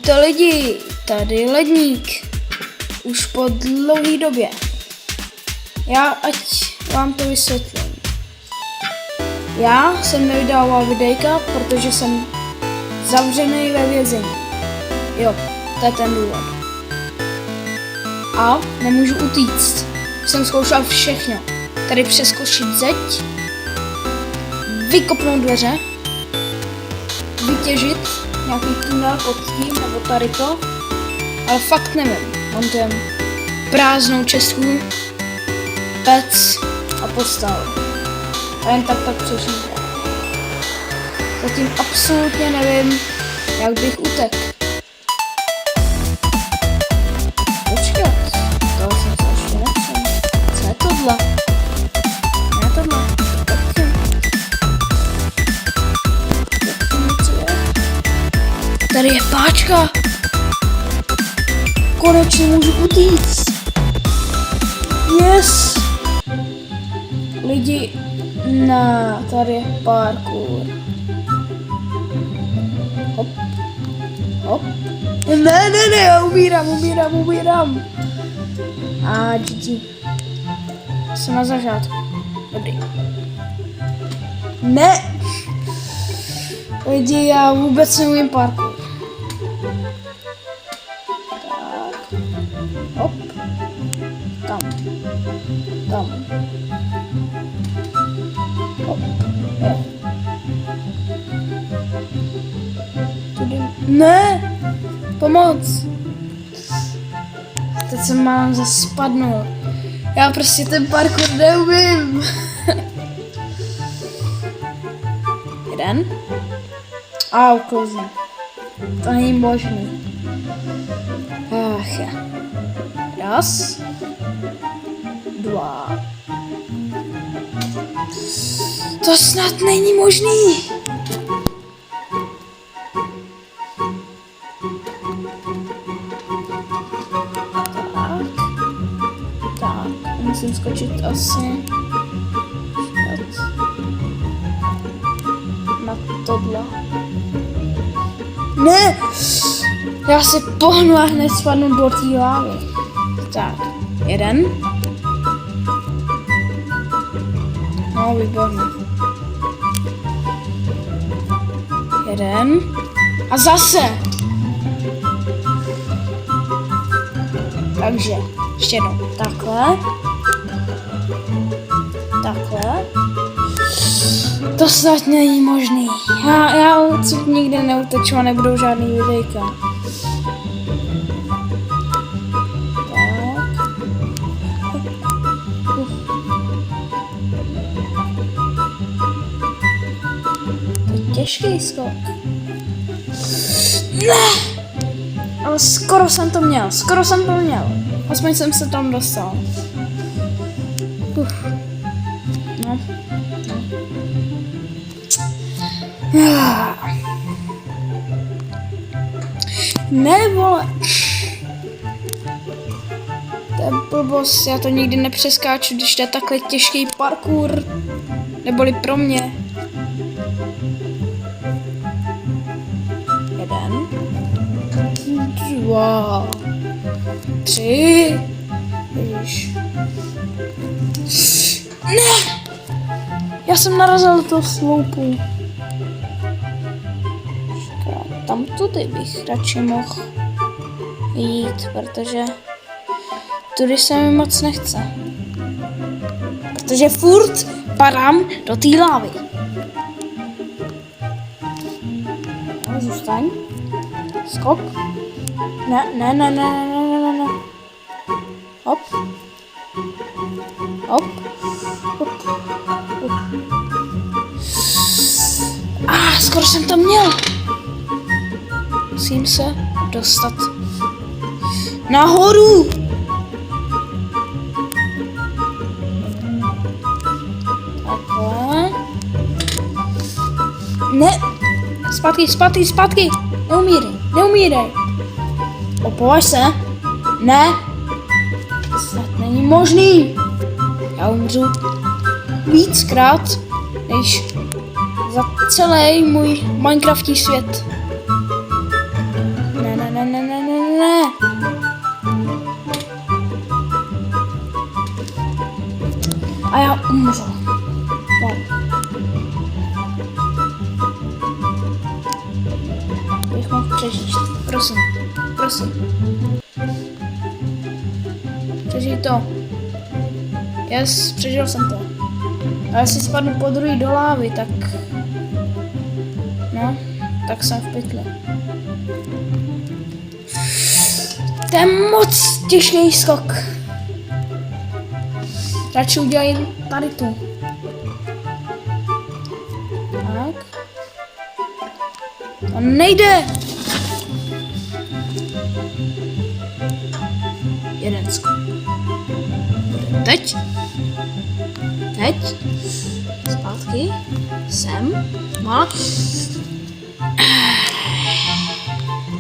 Ahojte lidi, tady Ledník. Už po dlouhé době. Ať vám to vysvětlím. Já jsem nevydával videjka, protože jsem zavřený ve vězení. Jo, to je ten důvod. A nemůžu utíct. Jsem zkoušel všechno. Tady přeskočit zeď, vykopnout dveře, vytěžit nějaký tunel pod tím nebo tady to, ale fakt nevím. Mám tam prázdnou českou pec a postavu. A jen tak přežít. Zatím absolutně nevím, jak bych utekl. Počkat, toho jsem se ještě nevšiml. Co je tohle? Ne tohle. Taky. Tady je páčka. Konečně můžu utíct. Yes. Lidi, tady je parkour. Hop. Hop. Ne, já umírám. A GG. Jsem na začátku. Dobrý. Ne. Lidi, já vůbec neumím parkour. Tak. Hop. Tam. Hop. Tudy. Ne! Pomoc! Teď se mám zase spadnout. Já prostě ten parkour neumím. Jeden. A uklouzne. To není možný. Ach ja. Raz. Dva. To snad není možný. Tak, musím skočit asi na tohle. Ne! Já se pohnu a hned spadnu do té lávy. Tak, jeden. No, výborně. Jeden. A zase. Takže, ještě jednou. Takhle. To snad není možný. Já odsud nikdy neuteču a nebudou žádný videjka. Těžký skok. Ne! Ale skoro jsem to měl. Aspoň jsem se tam dostal. No. Ne, vole. To je blbost, já to nikdy nepřeskáču, když jde takhle těžký parkour. Neboli pro mě. Jeden. Dva. Tři. Ježiš. Ne! Já jsem narazil do toho sloupu. Tam tudy bych radši mohl jít, protože tudy se mi moc nechce. Protože furt padám do té lávy. No, zůstaň. Skok. Ne. Hop. Skoro jsem tam měl. Musím se dostat nahoru. Takhle. Ne. Zpátky. Neumírej. Opovaž se. Ne. To snad není možný. Já umřu víckrát, než za celý můj Minecraftí svět. Ne. Ne. A já umřu. No. Bych mohl přežít. Prosím. Prosím. Přežij to. Yes, přežil jsem to. A jestli spadnu po druhý do lávy, tak... No, tak jsem v pytli. To je moc těžký skok. Radši udělej tady tu. Tak. To nejde! Jeden skok. Teď. Teď. Zpátky. Sem. Má.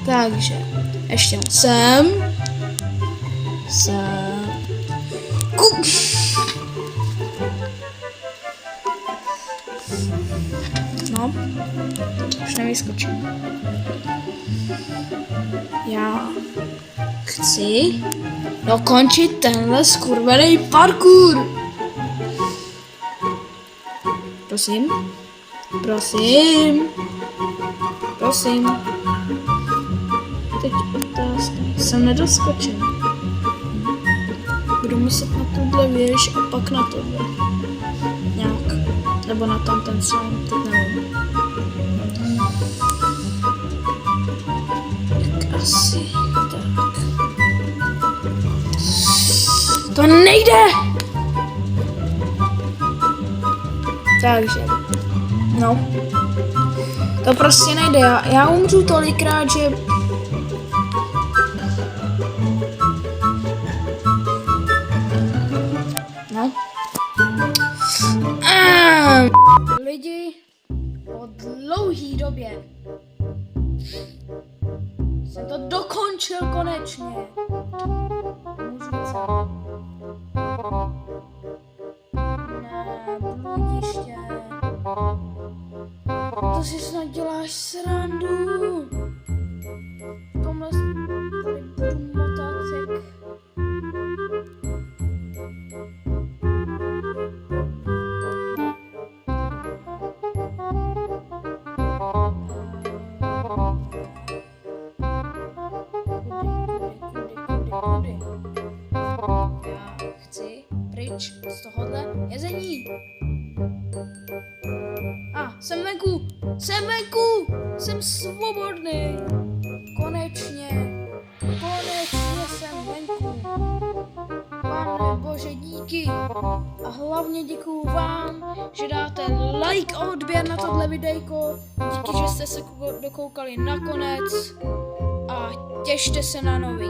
Takže. Ještě sem. Sem. No. Už nevyskočím. Já chci dokončit tenhle skurvený parkour. Prosím. Prosím. Prosím. Teď otázka. Jsem nedoskočen. Budu muset na tuhle věž a pak na tohle. Nějak. Nebo na tam ten slime, teď nevím. Tak asi tak. To nejde! Takže. No. To prostě nejde. Já umřu tolikrát, že... No. Lidi, po dlouhý době jsem to dokončil konečně. Můžu jít sám. Ne, bludiště. To si snad děláš srandu. V tomhle tady budu motat jak... Já chci pryč z tohohle jezení. Jsem venku! Jsem venku! Jsem svobodný! Konečně! Konečně jsem venku! Pane Bože, díky! A hlavně děkuju vám, že dáte like a odběr na tohle videjko. Díky, že jste se dokoukali nakonec. A těšte se na nový.